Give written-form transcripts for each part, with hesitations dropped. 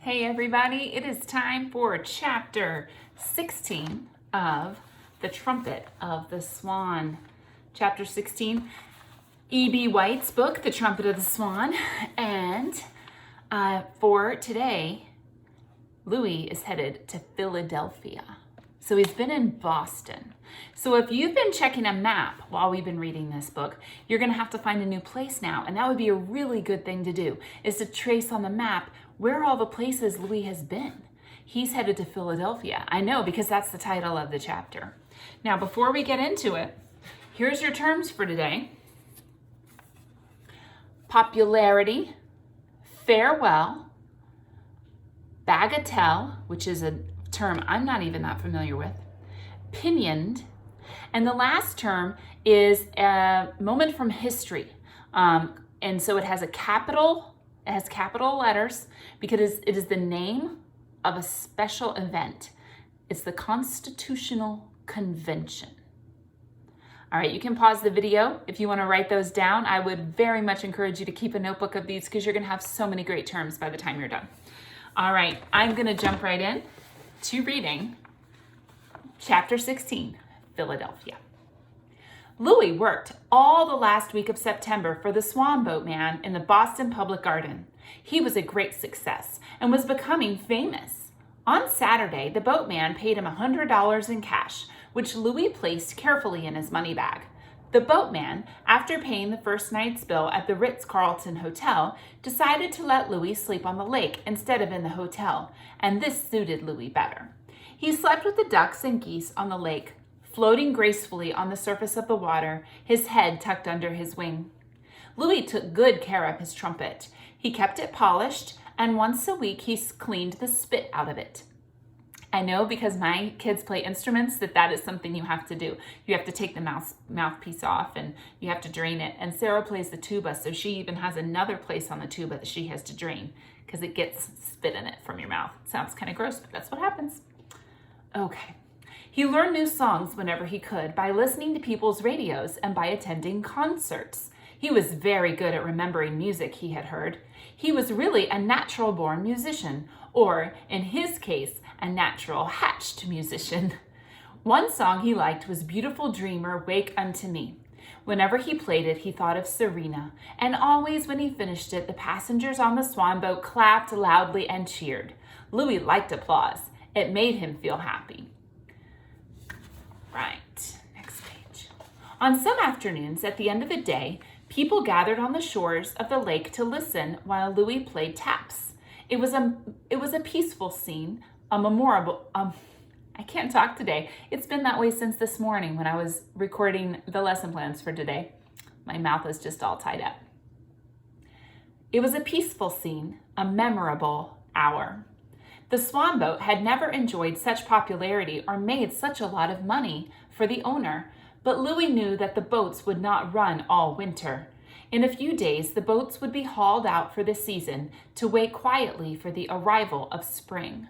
Hey everybody, it is time for chapter 16 of the Trumpet of the Swan. Chapter 16, E.B. White's book, The Trumpet of the Swan. And for today, Louis is headed to Philadelphia. So he's been in Boston. So if you've been checking a map while we've been reading this book, you're gonna have to find a new place now. And that would be a really good thing to do, is to trace on the map where are all the places Louis has been. He's headed to Philadelphia. I know, because that's the title of the chapter. Now, before we get into it, here's your terms for today. Popularity, farewell, bagatelle, which is a term I'm not even that familiar with, pinioned, and the last term is a moment from history. And so it has capital letters because it is the name of a special event. It's the Constitutional Convention. All right, you can pause the video if you want to write those down. I would very much encourage you to keep a notebook of these because you're going to have so many great terms by the time you're done. All right, I'm going to jump right in to reading chapter 16, Philadelphia. Louis worked all the last week of September for the Swan boatman in the Boston Public Garden. He was a great success and was becoming famous. On Saturday, the boatman paid him $100 in cash, which Louis placed carefully in his money bag. The boatman, after paying the first night's bill at the Ritz-Carlton Hotel, decided to let Louis sleep on the lake instead of in the hotel, and this suited Louis better. He slept with the ducks and geese on the lake, floating gracefully on the surface of the water, his head tucked under his wing. Louis took good care of his trumpet. He kept it polished, and once a week he cleaned the spit out of it. I know, because my kids play instruments, that is something you have to do. You have to take the mouthpiece off and you have to drain it. And Sarah plays the tuba, so she even has another place on the tuba that she has to drain because it gets spit in it from your mouth. It sounds kind of gross, but that's what happens. Okay. He learned new songs whenever he could by listening to people's radios and by attending concerts. He was very good at remembering music he had heard. He was really a natural-born musician, or, in his case, a natural-hatched musician. One song he liked was Beautiful Dreamer, Wake Unto Me. Whenever he played it, he thought of Serena, and always when he finished it, the passengers on the Swan boat clapped loudly and cheered. Louis liked applause. It made him feel happy. Right, next page. On some afternoons at the end of the day, people gathered on the shores of the lake to listen while Louis played taps. It was a peaceful scene, a memorable, I can't talk today. It's been that way since this morning when I was recording the lesson plans for today. My mouth is just all tied up. It was a peaceful scene, a memorable hour. The Swan boat had never enjoyed such popularity or made such a lot of money for the owner, but Louis knew that the boats would not run all winter. In a few days, the boats would be hauled out for the season to wait quietly for the arrival of spring.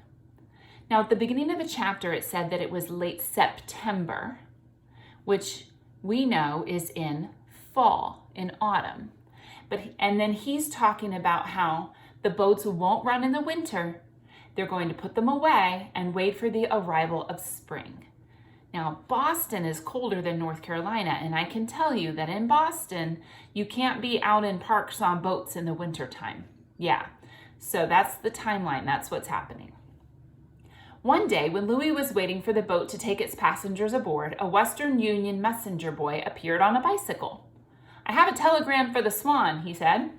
Now, at the beginning of the chapter, it said that it was late September, which we know is in fall, in autumn. And then he's talking about how the boats won't run in the winter. They're going to put them away and wait for the arrival of spring. Now, Boston is colder than North Carolina, and I can tell you that in Boston, you can't be out in parks on boats in the wintertime. Yeah, so that's the timeline. That's what's happening. One day, when Louis was waiting for the boat to take its passengers aboard, a Western Union messenger boy appeared on a bicycle. "I have a telegram for the Swan," he said.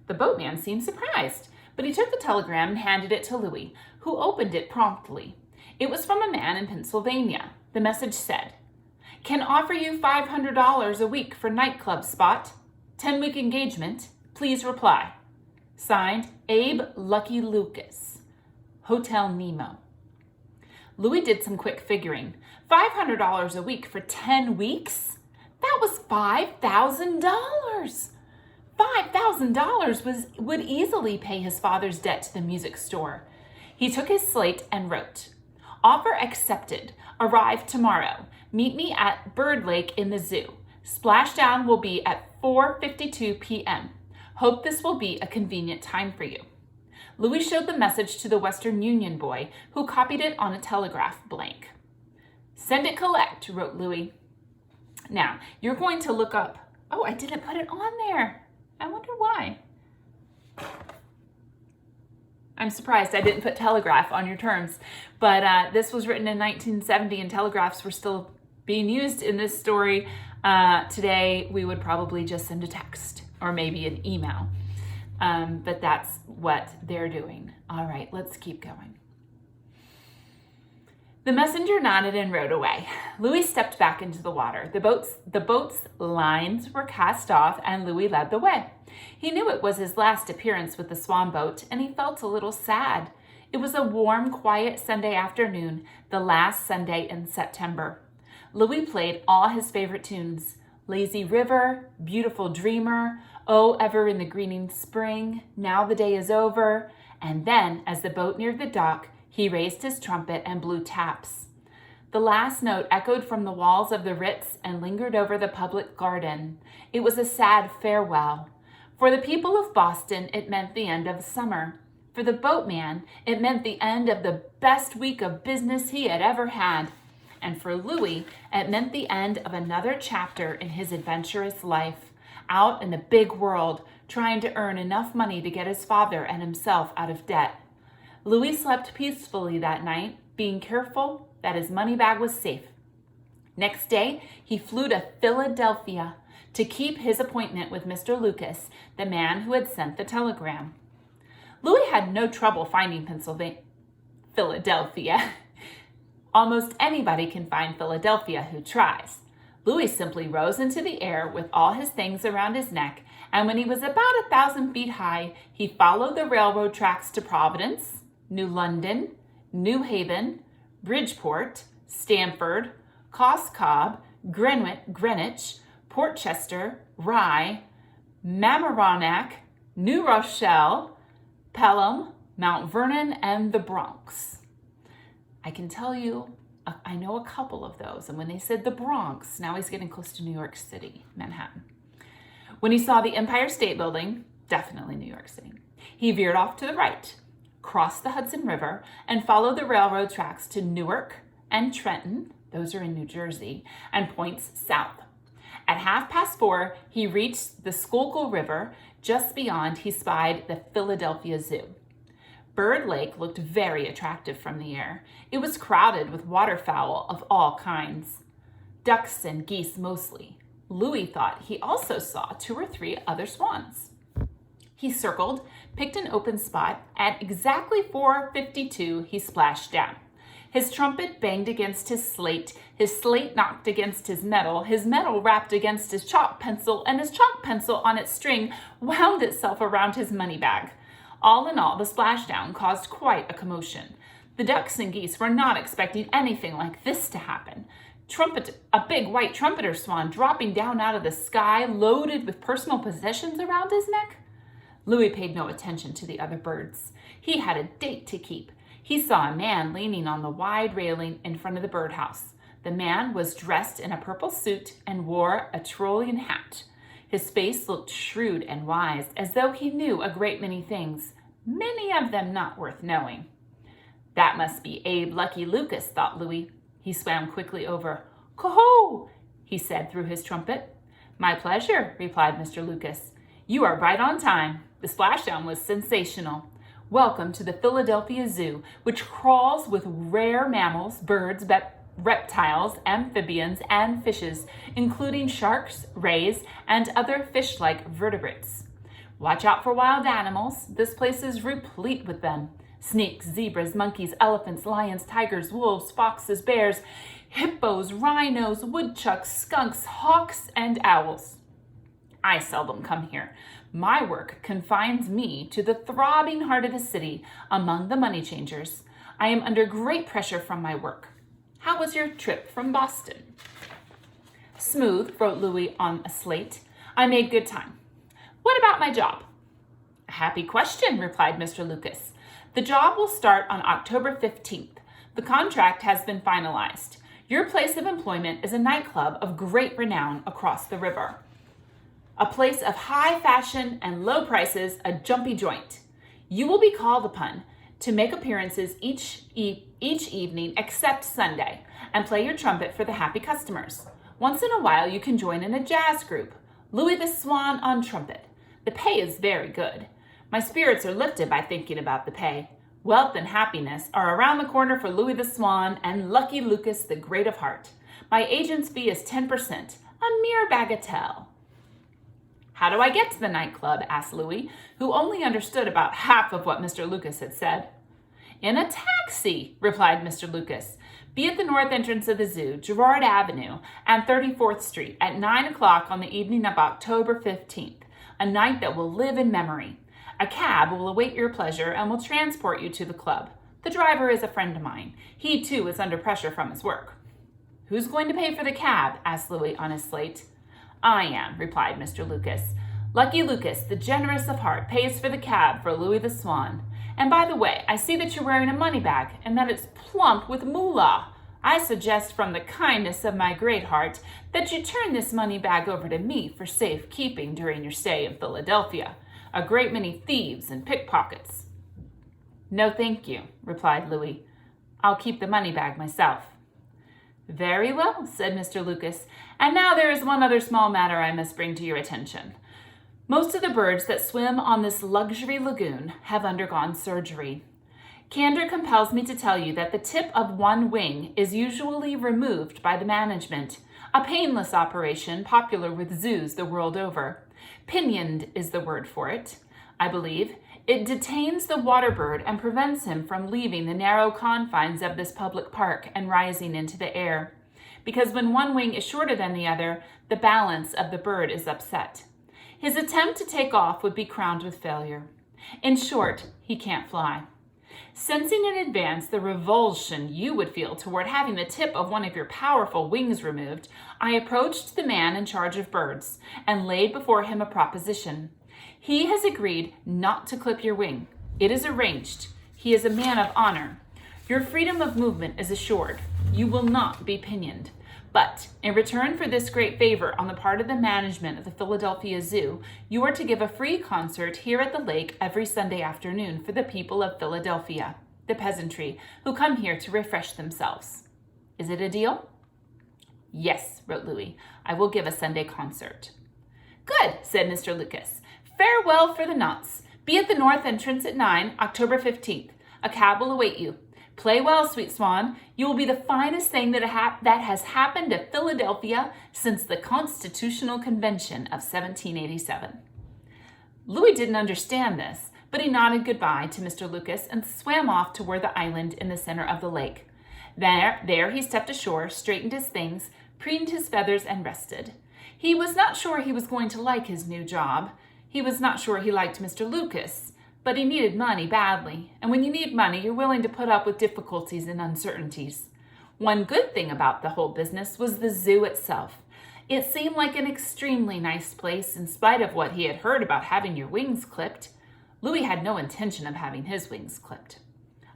The boatman seemed surprised, but he took the telegram and handed it to Louis, who opened it promptly. It was from a man in Pennsylvania. The message said, "Can offer you $500 a week for nightclub spot. 10-week engagement. Please reply." Signed, Abe Lucky Lucas, Hotel Nemo. Louis did some quick figuring. $500 a week for 10 weeks? That was $5,000. $5,000 would easily pay his father's debt to the music store. He took his slate and wrote, "Offer accepted. Arrive tomorrow. Meet me at Bird Lake in the zoo. Splashdown will be at 4:52 p.m. Hope this will be a convenient time for you." Louis showed the message to the Western Union boy, who copied it on a telegraph blank. "Send it collect," wrote Louis. Now, you're going to look up. Oh, I didn't put it on there. I wonder why. I'm surprised I didn't put telegraph on your terms. But this was written in 1970 and telegraphs were still being used in this story. Today, we would probably just send a text or maybe an email. But that's what they're doing. All right, let's keep going. The messenger nodded and rowed away. Louis stepped back into the water. The boat's lines were cast off, and Louis led the way. He knew it was his last appearance with the Swan boat, and he felt a little sad. It was a warm, quiet Sunday afternoon, the last Sunday in September. Louis played all his favorite tunes: Lazy River, Beautiful Dreamer, Oh, Ever in the Greening Spring, Now the Day is Over, and then, as the boat neared the dock, he raised his trumpet and blew taps. The last note echoed from the walls of the Ritz and lingered over the public garden. It was a sad farewell. For the people of Boston, it meant the end of summer. For the boatman, it meant the end of the best week of business he had ever had. And for Louis, it meant the end of another chapter in his adventurous life, out in the big world, trying to earn enough money to get his father and himself out of debt. Louis slept peacefully that night, being careful that his money bag was safe. Next day, he flew to Philadelphia to keep his appointment with Mr. Lucas, the man who had sent the telegram. Louis had no trouble finding Philadelphia. Almost anybody can find Philadelphia who tries. Louis simply rose into the air with all his things around his neck, and when he was about 1,000 feet high, he followed the railroad tracks to Providence, New London, New Haven, Bridgeport, Stamford, Coscob, Greenwich, Portchester, Rye, Mamaroneck, New Rochelle, Pelham, Mount Vernon, and the Bronx. I can tell you, I know a couple of those. And when they said the Bronx, now he's getting close to New York City, Manhattan. When he saw the Empire State Building, definitely New York City, he veered off to the right, crossed the Hudson River, and followed the railroad tracks to Newark and Trenton, those are in New Jersey, and points south. At 4:30, he reached the Schuylkill River. Just beyond, he spied the Philadelphia Zoo. Bird Lake looked very attractive from the air. It was crowded with waterfowl of all kinds. Ducks and geese mostly. Louis thought he also saw 2 or 3 other swans. He circled, picked an open spot. At exactly 4:52, he splashed down. His trumpet banged against his slate knocked against his metal rapped against his chalk pencil, and his chalk pencil on its string wound itself around his money bag. All in all, the splashdown caused quite a commotion. The ducks and geese were not expecting anything like this to happen. A big white trumpeter swan dropping down out of the sky, loaded with personal possessions around his neck. Louis paid no attention to the other birds. He had a date to keep. He saw a man leaning on the wide railing in front of the birdhouse. The man was dressed in a purple suit and wore a Tyrolean hat. His face looked shrewd and wise, as though he knew a great many things, many of them not worth knowing. That must be Abe Lucky Lucas, thought Louis. He swam quickly over. "Coho!" he said through his trumpet. "My pleasure," replied Mr. Lucas. "You are right on time. The splashdown was sensational. Welcome to the Philadelphia Zoo, which crawls with rare mammals, birds, reptiles, amphibians, and fishes, including sharks, rays, and other fish-like vertebrates. Watch out for wild animals. This place is replete with them. Snakes, zebras, monkeys, elephants, lions, tigers, wolves, foxes, bears, hippos, rhinos, woodchucks, skunks, hawks, and owls. I seldom come here. My work confines me to the throbbing heart of the city among the money changers. I am under great pressure from my work. How was your trip from Boston?" "Smooth," wrote Louis on a slate. "I made good time." "What about my job?" "A happy question," replied Mr. Lucas. "The job will start on October 15th. The contract has been finalized. Your place of employment is a nightclub of great renown across the river. A place of high fashion and low prices, a jumpy joint. You will be called upon to make appearances each evening except Sunday and play your trumpet for the happy customers. Once in a while, you can join in a jazz group. Louis the Swan on trumpet. The pay is very good. My spirits are lifted by thinking about the pay. Wealth and happiness are around the corner for Louis the Swan and Lucky Lucas the Great of Heart. My agent's fee is 10%, a mere bagatelle. How do I get to the nightclub? Asked Louis, who only understood about half of what Mr. Lucas had said. In a taxi, replied Mr. Lucas. Be at the north entrance of the zoo, Girard Avenue, and 34th Street at 9 o'clock on the evening of October 15th, a night that will live in memory. A cab will await your pleasure and will transport you to the club. The driver is a friend of mine. He, too, is under pressure from his work. Who's going to pay for the cab? Asked Louis on his slate. I am, replied Mr. Lucas. Lucky Lucas, the generous of heart, pays for the cab for Louis the Swan. And by the way, I see that you're wearing a money bag and that it's plump with moolah. I suggest from the kindness of my great heart that you turn this money bag over to me for safe keeping during your stay in Philadelphia. A great many thieves and pickpockets. No, thank you, replied Louis. I'll keep the money bag myself. Very well, said Mr. Lucas. And now there is one other small matter I must bring to your attention. Most of the birds that swim on this luxury lagoon have undergone surgery. Candor compels me to tell you that the tip of one wing is usually removed by the management, a painless operation popular with zoos the world over. Pinioned is the word for it, I believe. It detains the water bird and prevents him from leaving the narrow confines of this public park and rising into the air. Because when one wing is shorter than the other, the balance of the bird is upset. His attempt to take off would be crowned with failure. In short, he can't fly. Sensing in advance the revulsion you would feel toward having the tip of one of your powerful wings removed, I approached the man in charge of birds and laid before him a proposition. He has agreed not to clip your wing. It is arranged. He is a man of honor. Your freedom of movement is assured. You will not be pinioned. But in return for this great favor on the part of the management of the Philadelphia Zoo, you are to give a free concert here at the lake every Sunday afternoon for the people of Philadelphia, the peasantry, who come here to refresh themselves. Is it a deal? Yes, wrote Louis. I will give a Sunday concert. Good, said Mr. Lucas. Farewell for the nonce. Be at the north entrance at 9, October 15th. A cab will await you. Play well, sweet Swan. You will be the finest thing that has happened to Philadelphia since the Constitutional Convention of 1787. Louis didn't understand this, but he nodded goodbye to Mr. Lucas and swam off toward the island in the center of the lake. There he stepped ashore, straightened his things, preened his feathers, and rested. He was not sure he was going to like his new job. He was not sure he liked Mr. Lucas. But he needed money badly, and when you need money, you're willing to put up with difficulties and uncertainties. One good thing about the whole business was the zoo itself. It seemed like an extremely nice place in spite of what he had heard about having your wings clipped. Louis had no intention of having his wings clipped.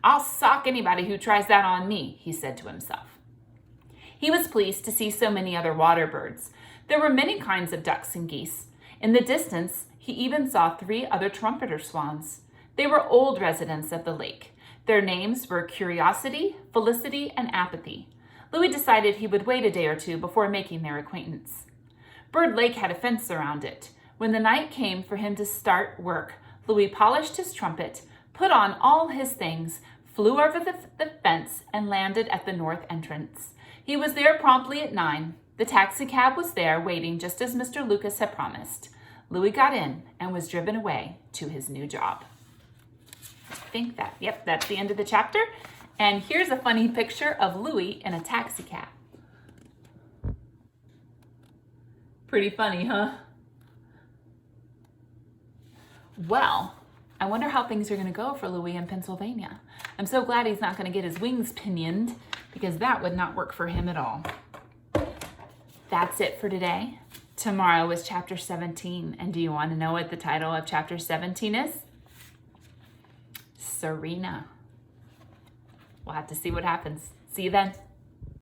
I'll sock anybody who tries that on me, he said to himself. He was pleased to see so many other water birds. There were many kinds of ducks and geese. In the distance, he even saw 3 other trumpeter swans. They were old residents of the lake. Their names were Curiosity, Felicity, and Apathy. Louis decided he would wait a day or two before making their acquaintance. Bird Lake had a fence around it. When the night came for him to start work, Louis polished his trumpet, put on all his things, flew over the fence, and landed at the north entrance. He was there promptly at 9. The taxicab was there waiting just as Mr. Lucas had promised. Louis got in and was driven away to his new job. That's the end of the chapter. And here's a funny picture of Louis in a taxi cab. Pretty funny, huh? Well, I wonder how things are going to go for Louis in Pennsylvania. I'm so glad he's not going to get his wings pinioned, because that would not work for him at all. That's it for today. Tomorrow is chapter 17. And do you want to know what the title of chapter 17 is? Serena. We'll have to see what happens. See you then.